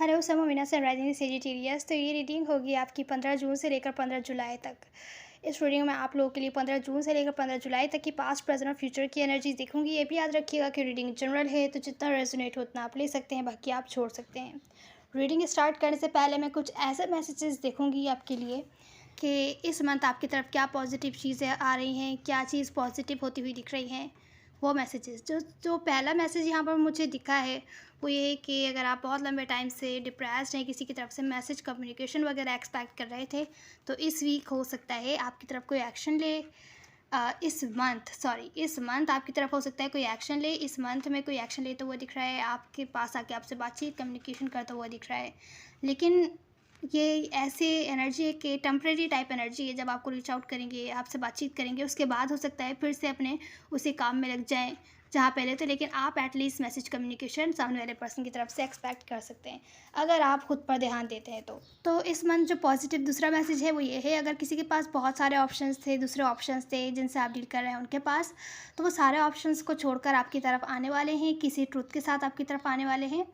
Hello समो Meena sunrising Sagittarius. तो ये रीडिंग होगी आपकी 15 जून से लेकर 15 जुलाई तक। इस रीडिंग में आप लोगों के लिए 15 जून से लेकर 15 जुलाई तक की पास्ट प्रेजेंट और फ्यूचर की एनर्जीज देखूंगी। ये भी याद रखिएगा कि रीडिंग जनरल है, तो जितना रेजोनेट हो उतना आप ले सकते हैं, बाकी आप छोड़ सकते हैं। रीडिंग स्टार्ट करने से पहले मैं कुछ ऐसे मैसेजेस देखूंगी आपके लिए कि इस मंथ आपकी तरफ क्या पॉजिटिव चीज़ें आ रही हैं, क्या चीज़ पॉजिटिव होती हुई दिख रही हैं। वो मैसेजेस जो जो पहला मैसेज यहाँ पर मुझे दिखा है वो ये है कि अगर आप बहुत लंबे टाइम से डिप्रेस्ड हैं, किसी की तरफ से मैसेज कम्युनिकेशन वगैरह एक्सपेक्ट कर रहे थे, तो इस वीक हो सकता है आपकी तरफ कोई एक्शन ले। इस मंथ आपकी तरफ हो सकता है कोई एक्शन ले। इस मंथ में कोई एक्शन लेते हुए दिख रहा है, आपके पास आके आपसे बातचीत कम्युनिकेशन करता हुआ दिख रहा है। लेकिन ये ऐसे एनर्जी है कि टेम्परेरी टाइप एनर्जी है। जब आपको रीच आउट करेंगे, आपसे बातचीत करेंगे, उसके बाद हो सकता है फिर से अपने उसी काम में लग जाएं जहाँ पहले थे। लेकिन आप एटलीस्ट मैसेज कम्युनिकेशन सामने वाले पर्सन की तरफ से एक्सपेक्ट कर सकते हैं अगर आप खुद पर ध्यान देते हैं तो इस मंथ जो पॉजिटिव दूसरा मैसेज है वो ये है, अगर किसी के पास बहुत सारे ऑप्शंस थे, दूसरे ऑप्शंस थे जिनसे आप डील कर रहे हैं उनके पास, तो वो सारे ऑप्शंस को छोड़कर आपकी तरफ आने वाले हैं, किसी ट्रुथ के साथ आपकी तरफ आने वाले हैं।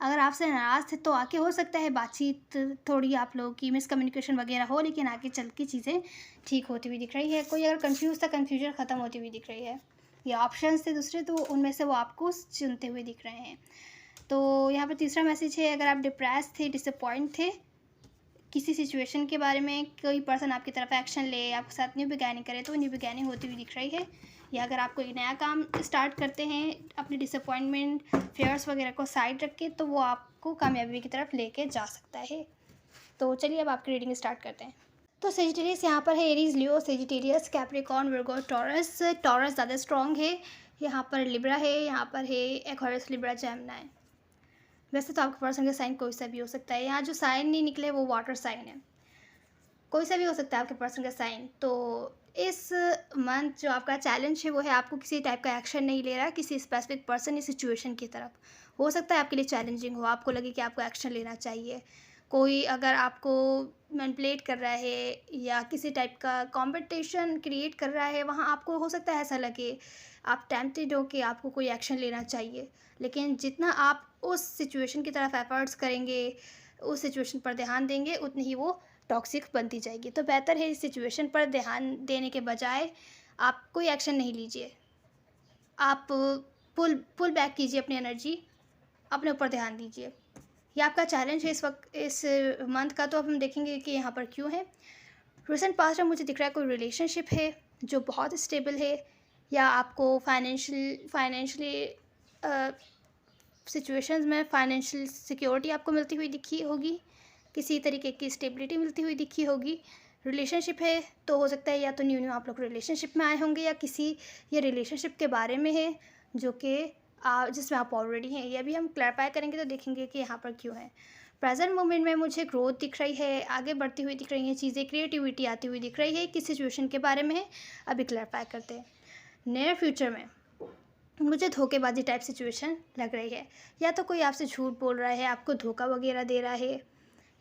अगर आपसे नाराज़ थे तो आके हो सकता है बातचीत थोड़ी आप लोगों की मिसकम्युनिकेशन वगैरह हो, लेकिन आगे चल के चीज़ें ठीक होती हुई दिख रही है। कोई अगर कंफ्यूज था, कन्फ्यूजन ख़त्म होती हुई दिख रही है, या ऑप्शंस थे दूसरे तो उनमें से वो आपको चुनते हुए दिख रहे हैं। तो यहाँ पर तीसरा मैसेज है, अगर आप डिप्रेस थे, डिसअपॉइंट थे किसी सिचुएशन के बारे में, कोई पर्सन आपकी तरफ एक्शन ले, आपके साथ न्यू बिगैनिंग करे, तो न्यू बिगैनिंग होती हुई दिख रही है। या अगर आप कोई नया काम स्टार्ट करते हैं अपनी डिसअपॉइंटमेंट फेयर्स वगैरह को साइड रख के, तो वो आपको कामयाबी की तरफ लेके जा सकता है। तो चलिए अब आपकी रीडिंग स्टार्ट करते हैं। तो सेजिटेरियस यहाँ पर है एरीज, लियो, सेजिटेरियस, कैप्रिकॉर्न, वर्गो, टॉरस। टॉरस ज़्यादा स्ट्रॉन्ग है। यहाँ पर लिब्रा है, यहाँ पर है एक्वेरियस, लिब्रा, जेमिनी। वैसे तो आपके पर्सन का साइन कोई सा भी हो सकता है। यहाँ जो साइन नहीं निकले वो वाटर साइन है, कोई सा भी हो सकता है आपके पर्सन का साइन। तो इस मंथ जो आपका चैलेंज है वो है, आपको किसी टाइप का एक्शन नहीं ले रहा किसी स्पेसिफिक पर्सन या सिचुएशन की तरफ। हो सकता है आपके लिए चैलेंजिंग हो, आपको लगे कि आपको एक्शन लेना चाहिए। कोई अगर आपको मैनिपुलेट कर रहा है या किसी टाइप का कंपटीशन क्रिएट कर रहा है, वहाँ आपको हो सकता है ऐसा लगे, आप टेम्प्टेड हो कि आपको कोई एक्शन लेना चाहिए। लेकिन जितना आप उस सिचुएशन की तरफ एफर्ट्स करेंगे, उस सिचुएशन पर ध्यान देंगे, उतनी ही वो टॉक्सिक बनती जाएगी। तो बेहतर है इस सिचुएशन पर ध्यान देने के बजाय आप कोई एक्शन नहीं लीजिए, आप पुल बैक कीजिए अपनी एनर्जी, अपने ऊपर ध्यान दीजिए। ये आपका चैलेंज है इस वक्त, इस मंथ का। तो अब हम देखेंगे कि यहाँ पर क्यों है। रिसेंट पास्ट में मुझे दिख रहा है कोई रिलेशनशिप है जो बहुत स्टेबल है, या आपको फाइनेंशियली सिचुएशंस में फाइनेंशियल सिक्योरिटी आपको मिलती हुई दिखी होगी, किसी तरीके की स्टेबिलिटी मिलती हुई दिखी होगी। रिलेशनशिप है तो हो सकता है या तो न्यू आप लोग रिलेशनशिप में आए होंगे, या किसी ये रिलेशनशिप के बारे में है जो कि जिसमें आप ऑलरेडी हैं। ये भी हम क्लैरिफाई करेंगे तो देखेंगे कि यहाँ पर क्यों है। प्रेजेंट मोमेंट में मुझे ग्रोथ दिख रही है, आगे बढ़ती हुई दिख रही हैं चीज़ें, क्रिएटिविटी आती हुई दिख रही है। किस सिचुएशन के बारे में है अभी क्लैरिफाई करते हैं। नियर फ्यूचर में मुझे धोखेबाजी टाइप सिचुएशन लग रही है, या तो कोई आपसे झूठ बोल रहा है, आपको धोखा वगैरह दे रहा है,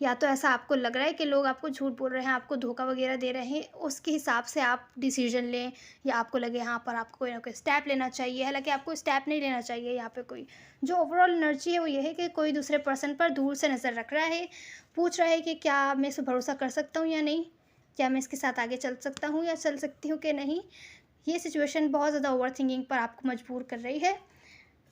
या तो ऐसा आपको लग रहा है कि लोग आपको झूठ बोल रहे हैं, आपको धोखा वगैरह दे रहे हैं, उसके हिसाब से आप डिसीजन लें, या आपको लगे यहाँ पर आपको कोई ना कोई स्टेप लेना चाहिए। हालांकि आपको स्टेप नहीं लेना चाहिए। यहाँ पे कोई जो ओवरऑल एनर्जी है वो ये है कि कोई दूसरे पर्सन पर दूर से नज़र रख रहा है, पूछ रहा है कि क्या मैं इस पर भरोसा कर सकता हूँ या नहीं, क्या मैं इसके साथ आगे चल सकता हूँ या चल सकती हूँ कि नहीं। ये सिचुएशन बहुत ज़्यादा ओवर थिंकिंग पर आपको मजबूर कर रही है।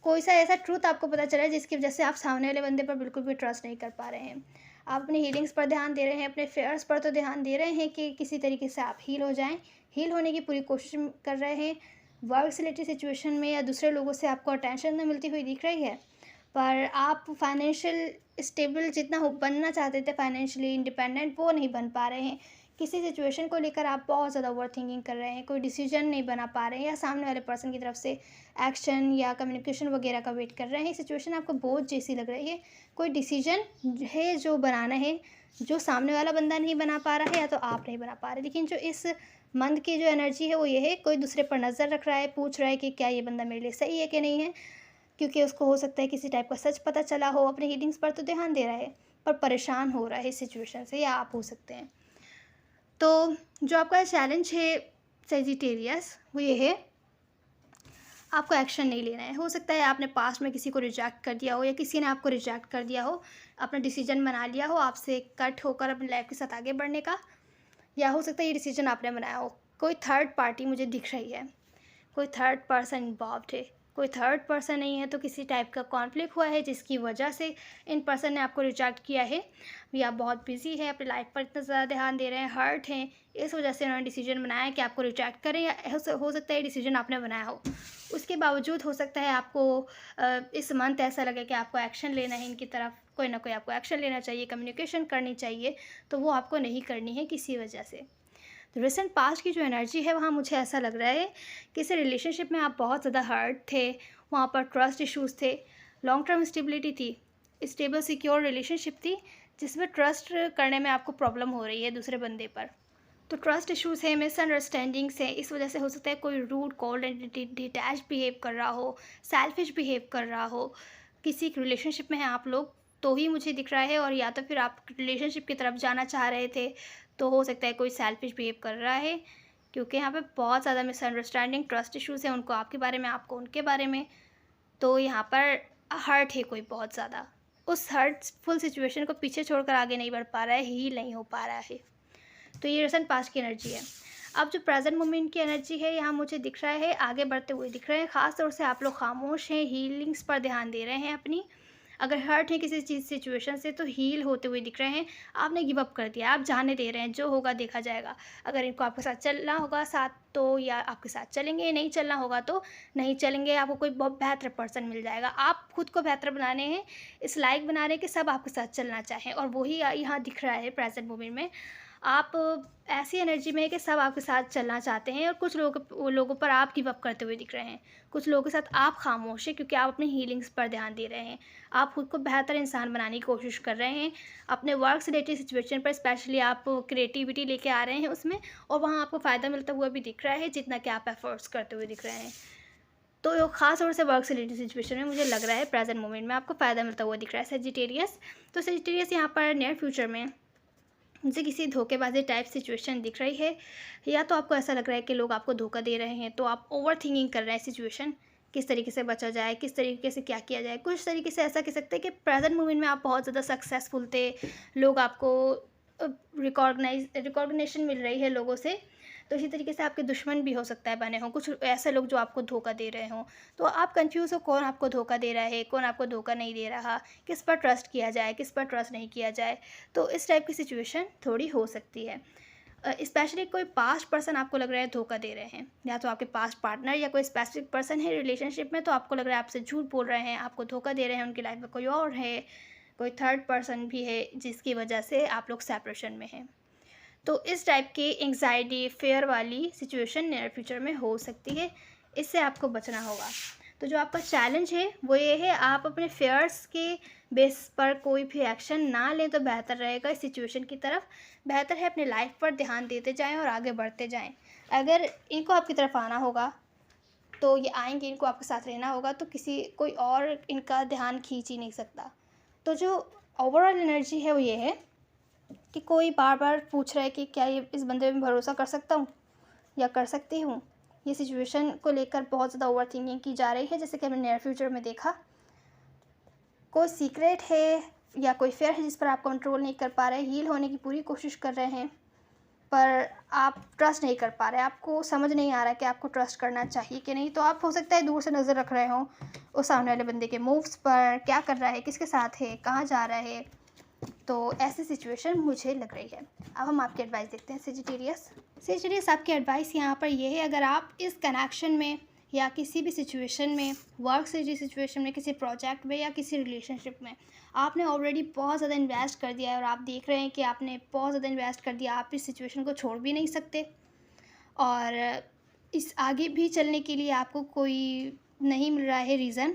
कोई सा ऐसा ट्रूथ आपको पता चला है जिसकी वजह से आप सामने वाले बंदे पर बिल्कुल भी ट्रस्ट नहीं कर पा रहे हैं। आप अपनी हीलिंग्स पर ध्यान दे रहे हैं, अपने फेयर्स पर तो ध्यान दे रहे हैं कि किसी तरीके से आप हील हो जाएं, हील होने की पूरी कोशिश कर रहे हैं। वर्क से रिलेटेड सिचुएशन में या दूसरे लोगों से आपको अटेंशन न मिलती हुई दिख रही है, पर आप फाइनेंशियल स्टेबल जितना हो बनना चाहते थे, फाइनेंशियली इंडिपेंडेंट, वो नहीं बन पा रहे हैं। किसी सिचुएशन को लेकर आप बहुत ज़्यादा ओवर थिंकिंग कर रहे हैं, कोई डिसीजन नहीं बना पा रहे हैं, या सामने वाले पर्सन की तरफ से एक्शन या कम्युनिकेशन वगैरह का वेट कर रहे हैं। सिचुएशन आपको बोझ जैसी लग रही है। कोई डिसीजन है जो बनाना है, जो सामने वाला बंदा नहीं बना पा रहा है या तो आप नहीं बना पा रहे। लेकिन जो इस मंथ की जो एनर्जी है वो ये है, कोई दूसरे पर नज़र रख रहा है, पूछ रहा है कि क्या ये बंदा मेरे लिए सही है कि नहीं है, क्योंकि उसको हो सकता है किसी टाइप का सच पता चला हो। अपने हीलिंग्स पर तो ध्यान दे रहा है पर परेशान हो रहा है इस सिचुएशन से, या आप हो सकते हैं। तो जो आपका चैलेंज है सेजिटेरियस वो ये है, आपको एक्शन नहीं लेना है। हो सकता है आपने पास्ट में किसी को रिजेक्ट कर दिया हो या किसी ने आपको रिजेक्ट कर दिया हो, अपना डिसीजन बना लिया हो आपसे कट होकर अपनी लाइफ के साथ आगे बढ़ने का, या हो सकता है ये डिसीजन आपने बनाया हो। कोई थर्ड पार्टी मुझे दिख रही है, कोई थर्ड पर्सन इन्वॉल्व्ड है। कोई थर्ड पर्सन नहीं है तो किसी टाइप का कॉन्फ्लिक्ट हुआ है जिसकी वजह से इन पर्सन ने आपको रिजेक्ट किया है, या बहुत बिजी है, अपनी लाइफ पर इतना ज़्यादा ध्यान दे रहे हैं, हर्ट हैं, इस वजह से उन्होंने डिसीजन बनाया है कि आपको रिजेक्ट करें, या हो सकता है ये डिसीजन आपने बनाया हो। उसके बावजूद हो सकता है आपको इस मंथ ऐसा लगे कि आपको एक्शन लेना है इनकी तरफ, कोई ना कोई आपको एक्शन लेना चाहिए, कम्युनिकेशन करनी चाहिए, तो वो आपको नहीं करनी है किसी वजह से। तो रिसेंट पास्ट की जो एनर्जी है वहाँ मुझे ऐसा लग रहा है कि इस रिलेशनशिप में आप बहुत ज़्यादा हर्ट थे, वहाँ पर ट्रस्ट इश्यूज़ थे, लॉन्ग टर्म स्टेबिलिटी थी, स्टेबल सिक्योर रिलेशनशिप थी जिसमें ट्रस्ट करने में आपको प्रॉब्लम हो रही है दूसरे बंदे पर। तो ट्रस्ट इश्यूज़ है, मिसअंडरस्टैंडिंग्स है, इस वजह से हो सकता है कोई rude cold and detach behave कर रहा हो, सेल्फिश बिहेव कर रहा हो। किसी रिलेशनशिप में हैं आप लोग तो ही मुझे दिख रहा है, और या तो फिर आप रिलेशनशिप की तरफ जाना चाह रहे थे तो हो सकता है कोई सेल्फिश बिहेव कर रहा है, क्योंकि यहाँ पे बहुत ज़्यादा मिसअंडरस्टैंडिंग ट्रस्ट इश्यूज़ हैं, उनको आपके बारे में, आपको उनके बारे में। तो यहाँ पर हर्ट है कोई बहुत ज़्यादा, उस हर्टफुल सिचुएशन को पीछे छोड़कर आगे नहीं बढ़ पा रहा है, हील नहीं हो पा रहा है। तो ये रिसेंट पास्ट की एनर्जी है। अब जो प्रेजेंट मोमेंट की एनर्जी है यहाँ मुझे दिख रहा है आगे बढ़ते हुए दिख रहे हैं। ख़ास तौर से आप लोग खामोश हैं, हीलिंग्स पर ध्यान दे रहे हैं अपनी। अगर हर्ट है किसी चीज़ सिचुएशन से तो हील होते हुए दिख रहे हैं। आपने गिव अप कर दिया, आप जाने दे रहे हैं, जो होगा देखा जाएगा। अगर इनको आपके साथ चलना होगा साथ तो या आपके साथ चलेंगे, नहीं चलना होगा तो नहीं चलेंगे। आपको कोई बहुत बेहतर पर्सन मिल जाएगा। आप खुद को बेहतर बनाने हैं, इस लायक बना रहे हैं कि सब आपके साथ चलना चाहें, और वही यहाँ दिख रहा है प्रेजेंट मोमेंट में। आप ऐसी एनर्जी में है कि सब आपके साथ चलना चाहते हैं, और कुछ लोगों पर आप गिव अप करते हुए दिख रहे हैं। कुछ लोगों के साथ आप खामोश हैं क्योंकि आप अपनी हीलिंग्स पर ध्यान दे रहे हैं। आप खुद को बेहतर इंसान बनाने की कोशिश कर रहे हैं। अपने वर्क से रिलेटेड सिचुएशन पर स्पेशली आप क्रिएटिविटी लेके आ रहे हैं उसमें, और वहाँ आपको फ़ायदा मिलता हुआ भी दिख रहा है जितना कि आप एफर्ट्स करते हुए दिख रहे हैं। तो ख़ास तौर से वर्क से रिलेटेड सिचुएशन में मुझे लग रहा है प्रेजेंट मोमेंट में आपको फ़ायदा मिलता हुआ दिख रहा है सेजिटेरियस। तो सेजिटेरियस यहाँ पर नियर फ्यूचर में मुझे किसी धोखेबाजी टाइप सिचुएशन दिख रही है, या तो आपको ऐसा लग रहा है कि लोग आपको धोखा दे रहे हैं, तो आप ओवर थिंकिंग कर रहे हैं सिचुएशन, किस तरीके से बचा जाए, किस तरीके से क्या किया जाए। कुछ तरीके से ऐसा कह सकते हैं कि प्रेजेंट मोमेंट में आप बहुत ज़्यादा सक्सेसफुल थे, लोग आपको रिकॉग्निशन मिल रही है लोगों से। तो इसी तरीके से आपके दुश्मन भी हो सकता है बने हों कुछ ऐसे लोग जो आपको धोखा दे रहे हों। तो आप कंफ्यूज हो कौन आपको धोखा दे रहा है, कौन आपको धोखा नहीं दे रहा, किस पर ट्रस्ट किया जाए, किस पर ट्रस्ट नहीं किया जाए। तो इस टाइप की सिचुएशन थोड़ी हो सकती है। स्पेशली कोई पास्ट पर्सन आपको लग रहा है धोखा दे रहे हैं, या तो आपके पास्ट पार्टनर या कोई स्पेसिफिक पर्सन है रिलेशनशिप में, तो आपको लग रहा है आपसे झूठ बोल रहे हैं, आपको धोखा दे रहे हैं, उनकी लाइफ में कोई और है, कोई थर्ड पर्सन भी है जिसकी वजह से आप लोग सेपरेशन में हैं। तो इस टाइप की एंग्जाइटी फेयर वाली सिचुएशन नियर फ्यूचर में हो सकती है, इससे आपको बचना होगा। तो जो आपका चैलेंज है वो ये है, आप अपने फेयर्स के बेस पर कोई भी एक्शन ना लें तो बेहतर रहेगा इस सिचुएशन की तरफ। बेहतर है अपने लाइफ पर ध्यान देते जाएं और आगे बढ़ते जाएं। अगर इनको आपकी तरफ आना होगा तो ये आएंगे, इनको आपके साथ रहना होगा, तो कोई और इनका ध्यान खींच ही नहीं सकता। तो जो ओवरऑल एनर्जी है वो ये है कि कोई बार बार पूछ रहा है कि क्या ये इस बंदे में भरोसा कर सकता हूँ या कर सकती हूँ। ये सिचुएशन को लेकर बहुत ज़्यादा ओवर थिंकिंग की जा रही है, जैसे कि हमने नियर फ्यूचर में देखा। कोई सीक्रेट है या कोई फेयर है जिस पर आप कंट्रोल नहीं कर पा रहे, हील होने की पूरी कोशिश कर रहे हैं पर आप ट्रस्ट नहीं कर पा रहे, आपको समझ नहीं आ रहा है कि आपको ट्रस्ट करना चाहिए कि नहीं। तो आप हो सकता है दूर से नज़र रख रहे हो उस सामने वाले बंदे के मूव्स पर, क्या कर रहा है, किसके साथ है, कहाँ जा रहा है। तो ऐसी सिचुएशन मुझे लग रही है। अब हम आपकी एडवाइस देखते हैं सेजिटेरियस आपकी एडवाइस यहाँ पर ये है, अगर आप इस कनेक्शन में या किसी भी सिचुएशन में, वर्क से जी सिचुएशन में, किसी प्रोजेक्ट में या किसी रिलेशनशिप में आपने ऑलरेडी बहुत ज़्यादा इन्वेस्ट कर दिया है और आप देख रहे हैं कि आपने बहुत ज़्यादा इन्वेस्ट कर दिया, आप इस सिचुएशन को छोड़ भी नहीं सकते, और इस आगे भी चलने के लिए आपको कोई नहीं मिल रहा है रीज़न,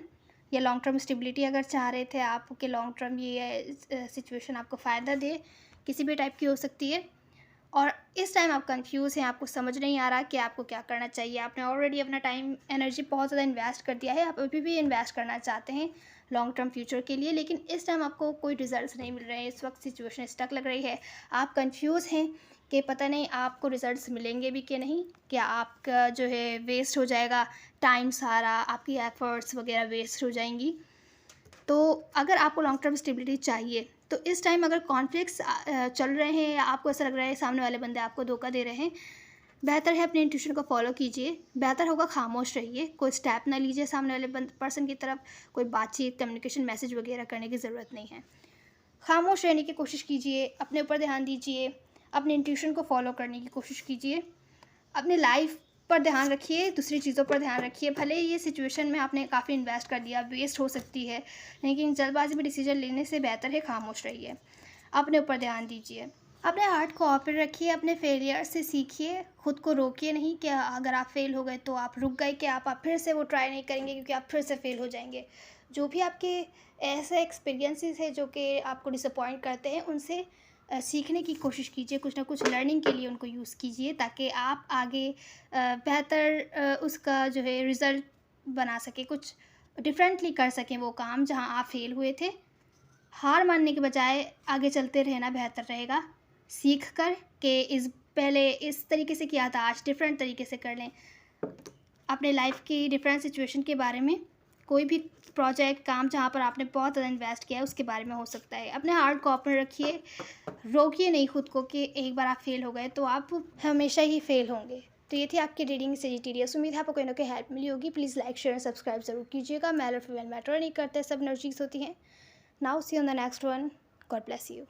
या लॉन्ग टर्म स्टेबिलिटी अगर चाह रहे थे आप कि लॉन्ग टर्म ये सिचुएशन आपको फ़ायदा दे, किसी भी टाइप की हो सकती है, और इस टाइम आप कंफ्यूज हैं, आपको समझ नहीं आ रहा कि आपको क्या करना चाहिए। आपने ऑलरेडी अपना टाइम एनर्जी बहुत ज़्यादा इन्वेस्ट कर दिया है, आप अभी भी इन्वेस्ट करना चाहते हैं लॉन्ग टर्म फ्यूचर के लिए, लेकिन इस टाइम आपको कोई रिजल्ट्स नहीं मिल रहे हैं। इस वक्त सिचुएशन स्टक लग रही है, आप कंफ्यूज हैं कि पता नहीं आपको रिज़ल्ट्स मिलेंगे भी कि नहीं, क्या आपका जो है वेस्ट हो जाएगा टाइम सारा, आपकी एफ़र्ट्स वग़ैरह वेस्ट हो जाएँगी। तो अगर आपको लॉन्ग टर्म स्टेबिलिटी चाहिए, तो इस टाइम अगर कॉन्फ्लिक्ट्स चल रहे हैं या आपको ऐसा लग रहा है सामने वाले बंदे आपको धोखा दे रहे हैं, बेहतर है अपने इंट्यूशन को फ़ॉलो कीजिए। बेहतर होगा खामोश रहिए, कोई स्टेप ना लीजिए सामने वाले पर्सन की तरफ, कोई बातचीत, कम्युनिकेशन, मैसेज वगैरह करने की ज़रूरत नहीं है। खामोश रहने की कोशिश कीजिए, अपने ऊपर ध्यान दीजिए, अपने इंट्यूशन को फ़ॉलो करने की कोशिश कीजिए। अपनी लाइफ पर ध्यान रखिए, दूसरी चीज़ों पर ध्यान रखिए। भले ही ये सिचुएशन में आपने काफ़ी इन्वेस्ट कर दिया, वेस्ट हो सकती है, लेकिन जल्दबाज़ी में डिसीज़न लेने से बेहतर है खामोश रहिए। अपने ऊपर ध्यान दीजिए। अपने हार्ट को ओपन रखिए, अपने फेलियर से सीखिए, खुद को रोकिए नहीं कि अगर आप फेल हो गए तो आप रुक गए, कि आप फिर से वो ट्राई नहीं करेंगे क्योंकि आप फिर से फेल हो जाएँगे। जो भी आपके ऐसे एक्सपीरियंसेस हैं जो कि आपको डिसअपॉइंट करते हैं, उनसे सीखने की कोशिश कीजिए, कुछ ना कुछ लर्निंग के लिए उनको यूज़ कीजिए, ताकि आप आगे बेहतर उसका जो है रिज़ल्ट बना सकें, कुछ डिफरेंटली कर सकें वो काम जहाँ आप फेल हुए थे। हार मानने के बजाय आगे चलते रहना बेहतर रहेगा। सीख कर कि इस पहले इस तरीके से किया था, आज डिफरेंट तरीके से कर लें। अपने लाइफ़ की डिफरेंट सिचुएशन के बारे में, कोई भी प्रोजेक्ट, काम जहाँ पर आपने बहुत ज़्यादा इन्वेस्ट किया है उसके बारे में हो सकता है। अपने हार्ट को ओपन रखिए, रोकिए नहीं खुद को कि एक बार आप फेल हो गए तो आप हमेशा ही फेल होंगे। तो ये थी आपकी रीडिंग सेजिटेरियस। उम्मीद है आपको कोई ना कोई हेल्प मिली होगी। प्लीज़ लाइक, शेयर, सब्सक्राइब ज़रूर कीजिएगा। मेल और फीमेल मैटर नहीं करते, सब एनर्जीज़ होती हैं। Now see on the next one. God bless you.